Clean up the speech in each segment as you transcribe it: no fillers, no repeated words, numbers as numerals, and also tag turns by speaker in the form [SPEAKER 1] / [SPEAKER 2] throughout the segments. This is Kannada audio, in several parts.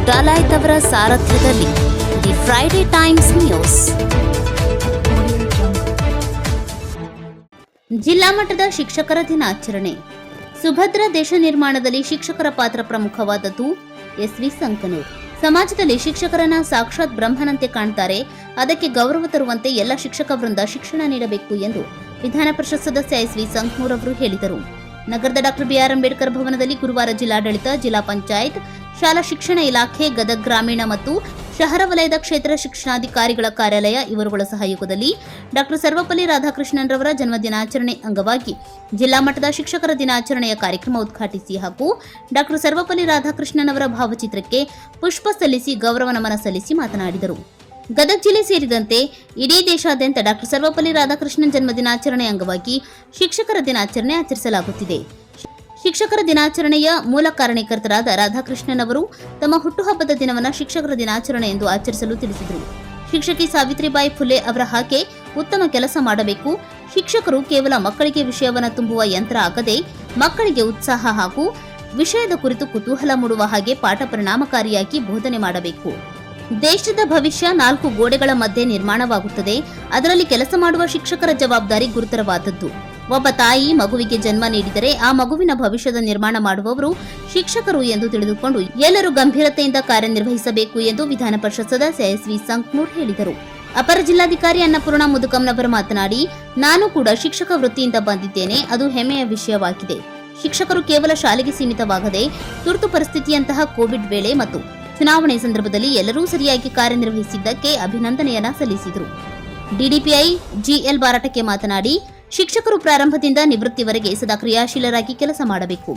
[SPEAKER 1] ಡಾಲಾಯ್ತ್ ಅವರ ಸಾರಥ್ಯದಲ್ಲಿ ದಿ ಫ್ರೈಡೆ ಟೈಮ್ಸ್ ನ್ಯೂಸ್. ಜಿಲ್ಲಾ ಮಟ್ಟದ ಶಿಕ್ಷಕರ ದಿನಾಚರಣೆ. ಸುಭದ್ರ ದೇಶ ನಿರ್ಮಾಣದಲ್ಲಿ ಶಿಕ್ಷಕರ ಪಾತ್ರ ಪ್ರಮುಖವಾದದ್ದು. ಎಸ್ವಿ ಸಂಕನೂರ್. ಸಮಾಜದಲ್ಲಿ ಶಿಕ್ಷಕರನ್ನ ಸಾಕ್ಷಾತ್ ಬ್ರಹ್ಮನಂತೆ ಕಾಣ್ತಾರೆ. ಅದಕ್ಕೆ ಗೌರವ ತರುವಂತೆ ಎಲ್ಲ ಶಿಕ್ಷಕ ವೃಂದ ಶಿಕ್ಷಣ ನೀಡಬೇಕು ಎಂದು ವಿಧಾನ ಪರಿಷತ್ ಸದಸ್ಯ ಎಸ್ವಿ ಸಂಕನೂರ್ ಅವರು ಹೇಳಿದರು. ನಗರದ ಡಾಕ್ಟರ್ ಬಿಆರ್ ಅಂಬೇಡ್ಕರ್ ಭವನದಲ್ಲಿ ಗುರುವಾರ ಜಿಲ್ಲಾಡಳಿತ, ಜಿಲ್ಲಾ ಪಂಚಾಯತ್, ಶಾಲಾ ಶಿಕ್ಷಣ ಇಲಾಖೆ, ಗದಗ ಗ್ರಾಮೀಣ ಮತ್ತು ಶಹರ ವಲಯದ ಕ್ಷೇತ್ರ ಶಿಕ್ಷಣಾಧಿಕಾರಿಗಳ ಕಾರ್ಯಾಲಯ ಇವರುಗಳ ಸಹಯೋಗದಲ್ಲಿ ಡಾಕ್ಟರ್ ಸರ್ವಪಲ್ಲಿ ರಾಧಾಕೃಷ್ಣನ್ ರವರ ಜನ್ಮದಿನಾಚರಣೆ ಅಂಗವಾಗಿ ಜಿಲ್ಲಾ ಮಟ್ಟದ ಶಿಕ್ಷಕರ ದಿನಾಚರಣೆಯ ಕಾರ್ಯಕ್ರಮ ಉದ್ಘಾಟಿಸಿ ಹಾಗೂ ಡಾಕ್ಟರ್ ಸರ್ವಪಲ್ಲಿ ರಾಧಾಕೃಷ್ಣನ್ ಅವರ ಭಾವಚಿತ್ರಕ್ಕೆ ಪುಷ್ಪ ಸಲ್ಲಿಸಿ ಗೌರವ ನಮನ ಸಲ್ಲಿಸಿ ಮಾತನಾಡಿದರು. ಗದಗ ಜಿಲ್ಲೆ ಸೇರಿದಂತೆ ಇಡೀ ದೇಶಾದ್ಯಂತ ಡಾಕ್ಟರ್ ಸರ್ವಪಲ್ಲಿ ರಾಧಾಕೃಷ್ಣನ್ ಜನ್ಮದಿನಾಚರಣೆ ಅಂಗವಾಗಿ ಶಿಕ್ಷಕರ ದಿನಾಚರಣೆ ಆಚರಿಸಲಾಗುತ್ತಿದೆ. ಶಿಕ್ಷಕರ ದಿನಾಚರಣೆಯ ಮೂಲ ಕಾರಣೀಕರ್ತರಾದ ರಾಧಾಕೃಷ್ಣನ್ ಅವರು ತಮ್ಮ ಹುಟ್ಟುಹಬ್ಬದ ದಿನವನ್ನು ಶಿಕ್ಷಕರ ದಿನಾಚರಣೆ ಎಂದು ಆಚರಿಸಲು ತಿಳಿಸಿದರು. ಶಿಕ್ಷಕಿ ಸಾವಿತ್ರಿಬಾಯಿ ಫುಲೆ ಅವರ ಹಾಗೆ ಉತ್ತಮ ಕೆಲಸ ಮಾಡಬೇಕು. ಶಿಕ್ಷಕರು ಕೇವಲ ಮಕ್ಕಳಿಗೆ ವಿಷಯವನ್ನು ತುಂಬುವ ಯಂತ್ರ ಆಗದೆ ಮಕ್ಕಳಿಗೆ ಉತ್ಸಾಹ ಹಾಗೂ ವಿಷಯದ ಕುರಿತು ಕುತೂಹಲ ಮೂಡುವ ಹಾಗೆ ಪಾಠ ಪರಿಣಾಮಕಾರಿಯಾಗಿ ಬೋಧನೆ ಮಾಡಬೇಕು. ದೇಶದ ಭವಿಷ್ಯ 4 ಗೋಡೆಗಳ ಮಧ್ಯೆ ನಿರ್ಮಾಣವಾಗುತ್ತದೆ. ಅದರಲ್ಲಿ ಕೆಲಸ ಮಾಡುವ ಶಿಕ್ಷಕರ ಜವಾಬ್ದಾರಿ ಗುರುತರವಾದದ್ದು. ಒಬ್ಬ ತಾಯಿ ಮಗುವಿಗೆ ಜನ್ಮ ನೀಡಿದರೆ ಆ ಮಗುವಿನ ಭವಿಷ್ಯದ ನಿರ್ಮಾಣ ಮಾಡುವವರು ಶಿಕ್ಷಕರು ಎಂದು ತಿಳಿದುಕೊಂಡು ಎಲ್ಲರೂ ಗಂಭೀರತೆಯಿಂದ ಕಾರ್ಯನಿರ್ವಹಿಸಬೇಕು ಎಂದು ವಿಧಾನ ಪರಿಷತ್ ಸದಸ್ಯ ಎಸ್ವಿ ಸಂಕನೂರ್ ಹೇಳಿದರು. ಅಪರ ಜಿಲ್ಲಾಧಿಕಾರಿ ಅನ್ನಪೂರ್ಣ ಮುದುಕಮ್ನವರು ಮಾತನಾಡಿ, ನಾನು ಕೂಡ ಶಿಕ್ಷಕ ವೃತ್ತಿಯಿಂದ ಬಂದಿದ್ದೇನೆ. ಅದು ಹೆಮ್ಮೆಯ ವಿಷಯವಾಗಿದೆ. ಶಿಕ್ಷಕರು ಕೇವಲ ಶಾಲೆಗೆ ಸೀಮಿತವಾಗದೆ ತುರ್ತು ಪರಿಸ್ಥಿತಿಯಂತಹ ಕೋವಿಡ್ ವೇಳೆ ಮತ್ತು ಚುನಾವಣೆ ಸಂದರ್ಭದಲ್ಲಿ ಎಲ್ಲರೂ ಸರಿಯಾಗಿ ಕಾರ್ಯನಿರ್ವಹಿಸಿದ್ದಕ್ಕೆ ಅಭಿನಂದನೆಯನ್ನ ಸಲ್ಲಿಸಿದರು. ಡಿಡಿಪಿಐ ಜಿಎಲ್ ಬಾರಾಟಕ್ಕೆ ಮಾತನಾಡಿ, ಶಿಕ್ಷಕರು ಪ್ರಾರಂಭದಿಂದ ನಿವೃತ್ತಿವರೆಗೆ ಸದಾ ಕ್ರಿಯಾಶೀಲರಾಗಿ ಕೆಲಸ ಮಾಡಬೇಕು.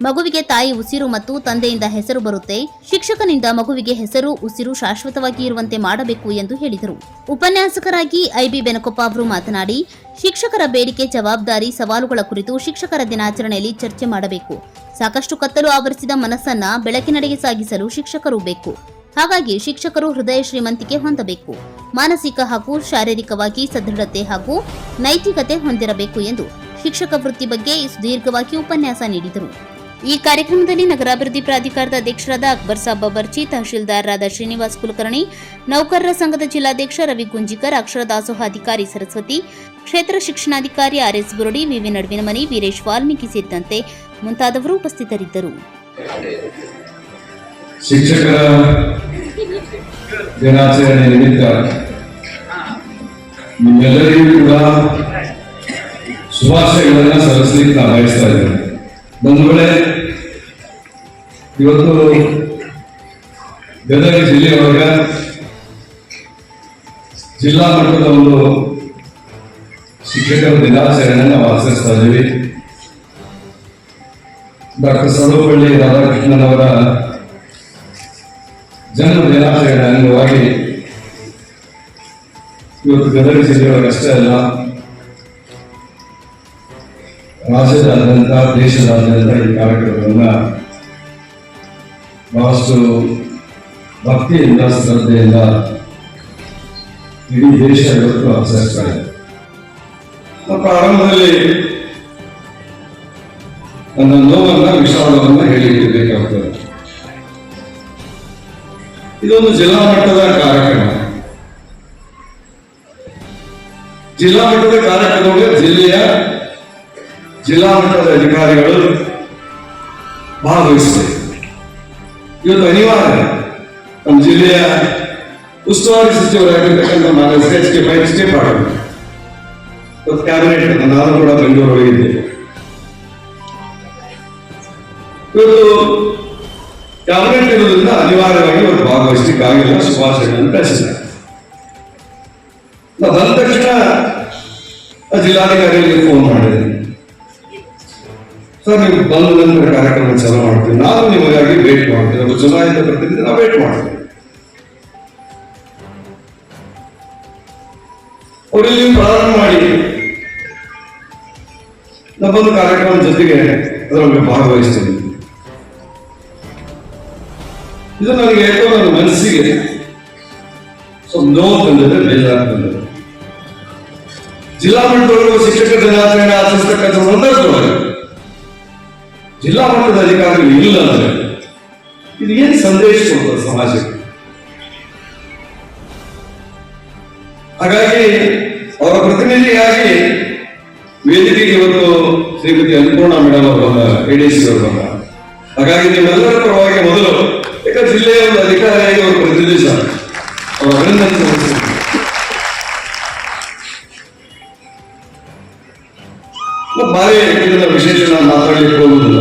[SPEAKER 1] ಮಗುವಿಗೆ ತಾಯಿ ಉಸಿರು ಮತ್ತು ತಂದೆಯಿಂದ ಹೆಸರು ಬರುತ್ತೆ. ಶಿಕ್ಷಕನಿಂದ ಮಗುವಿಗೆ ಹೆಸರು ಉಸಿರು ಶಾಶ್ವತವಾಗಿ ಇರುವಂತೆ ಮಾಡಬೇಕು ಎಂದು ಹೇಳಿದರು. ಉಪನ್ಯಾಸಕರಾಗಿ ಐಬಿ ಬೆನಕೊಪ್ಪ ಅವರು ಮಾತನಾಡಿ, ಶಿಕ್ಷಕರ ಬೇಡಿಕೆ, ಜವಾಬ್ದಾರಿ, ಸವಾಲುಗಳ ಕುರಿತು ಶಿಕ್ಷಕರ ದಿನಾಚರಣೆಯಲ್ಲಿ ಚರ್ಚೆ ಮಾಡಬೇಕು. ಸಾಕಷ್ಟು ಕತ್ತಲು ಆವರಿಸಿದ ಮನಸ್ಸನ್ನ ಬೆಳಕಿನಡೆಗೆ ಸಾಗಿಸಲು ಶಿಕ್ಷಕರು ಬೇಕು. ಹಾಗಾಗಿ ಶಿಕ್ಷಕರು ಹೃದಯ ಶ್ರೀಮಂತಿಕೆ ಹೊಂದಬೇಕು. ಮಾನಸಿಕ ಹಾಗೂ ಶಾರೀರಿಕವಾಗಿ ಸದೃಢತೆ ಹಾಗೂ ನೈತಿಕತೆ ಹೊಂದಿರಬೇಕು ಎಂದು ಶಿಕ್ಷಕ ವೃತ್ತಿ ಬಗ್ಗೆ ಸುದೀರ್ಘವಾಗಿ ಉಪನ್ಯಾಸ ನೀಡಿದರು. ಈ ಕಾರ್ಯಕ್ರಮದಲ್ಲಿ ನಗರಾಭಿವೃದ್ಧಿ ಪ್ರಾಧಿಕಾರದ ಅಧ್ಯಕ್ಷರಾದ ಅಕ್ಬರ್ ಸಾಬ್ ಬರ್ಚಿ, ತಹಶೀಲ್ದಾರರಾದ ಶ್ರೀನಿವಾಸ್ ಕುಲಕರ್ಣಿ, ನೌಕರರ ಸಂಘದ ಜಿಲ್ಲಾಧ್ಯಕ್ಷ ರವಿ ಗುಂಜಿಕರ್, ಅಕ್ಷರ ದಾಸೋಹಾಧಿಕಾರಿ ಸರಸ್ವತಿ, ಕ್ಷೇತ್ರ ಶಿಕ್ಷಣಾಧಿಕಾರಿ ಆರ್ಎಸ್ ಬುರಡಿ, ವಿವಿ ನಡುವಿನಮನಿ, ವೀರೇಶ್ ವಾಲ್ಮೀಕಿ ಸೇರಿದಂತೆ ಮುಂತಾದವರು ಉಪಸ್ಥಿತರಿದ್ದರು.
[SPEAKER 2] ಶಿಕ್ಷಕರ ದಿನಾಚರಣೆ ನಿಮಿತ್ತ ನಿಮ್ಮೆಲ್ಲರಿಗೂ ಕೂಡ ಶುಭಾಶಯಗಳನ್ನು ಸಲ್ಲಿಸಲಿಕ್ಕೆ ನಾನು ಬಯಸ್ತಾ ಇದ್ದೇನೆ. ಒಂದು ವೇಳೆ ಇವತ್ತು ಗದಗ ಜಿಲ್ಲೆಯೊಳಗ ಜಿಲ್ಲಾ ಮಟ್ಟದ ಒಂದು ಶಿಕ್ಷಕರ ದಿನಾಚರಣೆಯನ್ನು ನಾವು ಆಚರಿಸ್ತಾ ಇದ್ದೀವಿ. ಡಾಕ್ಟರ್ ಸರ್ವಪಲ್ಲಿ ರಾಧಾಕೃಷ್ಣನ್ ಅವರ ಜನ್ಮ ದಿನಾಚರಣೆ ಅಂಗವಾಗಿ ಇವತ್ತು ಗದಗ ಜಿಲ್ಲೆಯೊಳಗಷ್ಟೇ ಅಲ್ಲ, ರಾಜ್ಯದಾದ್ಯಂತ, ದೇಶದಾದ್ಯಂತ ಈ ಕಾರ್ಯಕ್ರಮವನ್ನು ಬಹಳಷ್ಟು ಭಕ್ತಿಯಿಂದ, ಶ್ರದ್ಧೆಯಿಂದ ಇಡೀ ದೇಶ ಇವತ್ತು ಆಚರಿಸ್ತಾ ಇದೆ. ಪ್ರಾರಂಭದಲ್ಲಿ ನನ್ನ ನೋವನ್ನ, ವಿಷಾದವನ್ನ ಹೇಳಿಕೊಳ್ಳಬೇಕಾಗ್ತದೆ. ಇದೊಂದು ಜಿಲ್ಲಾ ಮಟ್ಟದ ಕಾರ್ಯಕ್ರಮ. ಜಿಲ್ಲಾ ಮಟ್ಟದ ಕಾರ್ಯಕ್ರಮದಲ್ಲಿ ಜಿಲ್ಲಾ ಮಟ್ಟದ ಅಧಿಕಾರಿಗಳು ಭಾಗವಹಿಸಬೇಕು. ಇವತ್ತು ಅನಿವಾರ್ಯ. ನಮ್ಮ ಜಿಲ್ಲೆಯ ಉಸ್ತುವಾರಿ ಸಚಿವರಾಗಿರ್ತಕ್ಕಂಥ ನಾನು ಎಸ್ಟೇಟ್ ಮಾಡಬೇಕು. ಇವತ್ತು ಕ್ಯಾಬಿನೆಟ್ ನಾನು ಕೂಡ ಬೆಂಗಳೂರು ಹೋಗಿದ್ದೆ. ಇವತ್ತು ಕ್ಯಾಬಿನೆಟ್ ಇರೋದ್ರಿಂದ ಅನಿವಾರ್ಯವಾಗಿ ಇವತ್ತು ಭಾಗವಹಿಸಲಿಕ್ಕಾಗಿಲ್ಲ. ಶುಭಾಶಯಗಳನ್ನು ಕಳಿಸಿದ್ದಾರೆ. ಬಂದ ತಕ್ಷಣ ಜಿಲ್ಲಾಧಿಕಾರಿಗಳಿಗೆ ಫೋನ್ ಮಾಡಿದ್ದೀನಿ, ಸರ್ ನೀವು ಬಂದ ನಂತರ ಕಾರ್ಯಕ್ರಮ ಚಾಲೂ ಮಾಡ್ತೀವಿ, ನಾನು ನಿಮಗಾಗಿ ವೇಟ್ ಮಾಡ್ತೀನಿ, ಒಬ್ಬ ಚುನಾಯಿತ ಪ್ರತಿನಿಧಿ ನಾವು ವೇಟ್ ಮಾಡ್ತೀವಿ. ಅವರಲ್ಲಿ ಪ್ರಾರಂಭ ಮಾಡಿ ನಮ್ಮೊಂದು ಕಾರ್ಯಕ್ರಮ ಜೊತೆಗೆ ಅದರಲ್ಲಿ ಭಾಗವಹಿಸ್ತೀನಿ. ಇದು ನನಗೆ ಯಾಕೋ ನನ್ನ ಮನಸ್ಸಿಗೆ ಸ್ವಲ್ಪ ನೋವು ತಂದಿದೆ, ಬೇಜಾರು ತಂದಿದೆ. ಜಿಲ್ಲಾ ಮಟ್ಟದೊಳಗೂ ಶಿಕ್ಷಕರ ದಿನಾಚರಣೆ ಆಚರಿಸತಕ್ಕಂಥ ಸಂದರ್ಭದೊಳಗೆ ಜಿಲ್ಲಾ ಮಟ್ಟದ ಅಧಿಕಾರಿಗಳು ಇಲ್ಲ ಅಂದ್ರೆ ಇದು ಏನು ಸಂದೇಶ ಕೊಡ್ತದೆ ಸಮಾಜಕ್ಕೆ? ಹಾಗಾಗಿ ಅವರ ಪ್ರತಿನಿಧಿಯಾಗಿ ವೇದಿಕೆಗೆ ಇವತ್ತು ಶ್ರೀಮತಿ ಅನ್ನಪೂರ್ಣ ಮೇಡಮ್ ಅವರು ಬಂದ, ADC ಅವರು ಬಂದ. ಹಾಗಾಗಿ ನಿಮ್ಮೆಲ್ಲರ ಪರವಾಗಿ ಮೊದಲು ಯಾಕಂದ್ರೆ ಜಿಲ್ಲೆಯ ಒಂದು ಅಧಿಕಾರಿಯಾಗಿ ಅವರು ಪ್ರತಿನಿಧಿಸ್ತಾರೆ, ಅವರು ಅಭಿನಂದನೆ ಸಲ್ಲಿಸ್ತಾರೆ. ಬಾರಿ ಇದನ್ನ ವಿಶೇಷ ನಾನು ಮಾತಾಡಲಿಕ್ಕೆ ಹೋಗುದಿಲ್ಲ.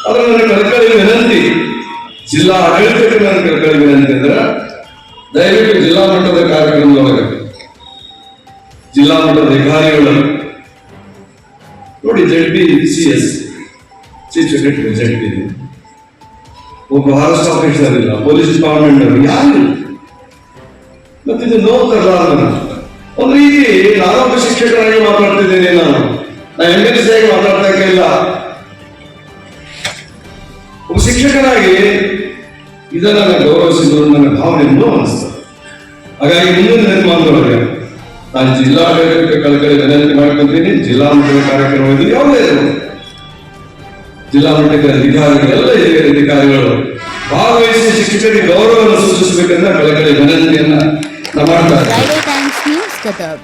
[SPEAKER 2] ಆದ್ರೆ ನನ್ನ ಕಳಕಳಿ ವಿನಂತಿ, ಜಿಲ್ಲಾ ಆಡಳಿತಕ್ಕೆ ನನ್ನ ಕಳಕಳಿ ವಿನಂತಿ ಅಂದ್ರೆ ದಯವಿಟ್ಟು ಜಿಲ್ಲಾ ಮಟ್ಟದ ಕಾರ್ಯಕ್ರಮದೊಳಗೆ ಜಿಲ್ಲಾ ಮಟ್ಟದ ಅಧಿಕಾರಿಗಳು ನೋಡಿ, ZPCS ಚೀಫ್ ಸೆಕ್ರೆಟರಿ ZP, ಒಬ್ಬ ಫಾರೆಸ್ಟ್ ಆಫೀಸರ್ ಇಲ್ಲ, ಪೊಲೀಸ್ ಡಿಪಾರ್ಟ್ಮೆಂಟ್ ಅವರು ಯಾರು, ಮತ್ತಿದು ನೋಡ್ತಾರಲ್ಲ. ಒಂದು ರೀತಿ ನಾನೊಬ್ಬ ಶಿಕ್ಷಕರಾಗಿ ಮಾತಾಡ್ತಿದ್ದೇನೆ, ನಾನು MLC ಆಗಿ ಮಾತಾಡ್ತಾ ಇಲ್ಲ. ಒಬ್ಬ ಶಿಕ್ಷಕನಾಗಿ ಇದನ್ನ ಗೌರವಿಸಿದ್ರು ನನ್ನ ಭಾವನೆ ಇನ್ನೂ ಅನಿಸ್ತದೆ. ಹಾಗಾಗಿ ಮುಂದಿನ ನಿರ್ಮಾಣದೊಳಗೆ ನಾನು ಜಿಲ್ಲಾಡಳಿತಕ್ಕೆ ಕಳಕಳಿ ವಿನಂತಿ ಮಾಡ್ಕೊತೀನಿ. ಜಿಲ್ಲಾ ಮಟ್ಟದ ಕಾರ್ಯಕ್ರಮ ಇದು ಯಾವುದೇ ಇರಬಹುದು, ಜಿಲ್ಲಾ ಮಟ್ಟದ ಅಧಿಕಾರಿಗಳು, ಎಲ್ಲ ಹಿರಿಯ ಅಧಿಕಾರಿಗಳು ಭಾಗವಹಿಸಿ ಶಿಕ್ಷಕರಿಗೆ ಗೌರವವನ್ನು ಸೂಚಿಸಬೇಕಂತ ಕಳಕಳಿ ವಿನಂತಿಯನ್ನ ಮಾಡ್ತಾರೆ.
[SPEAKER 1] Friday times news Gadag.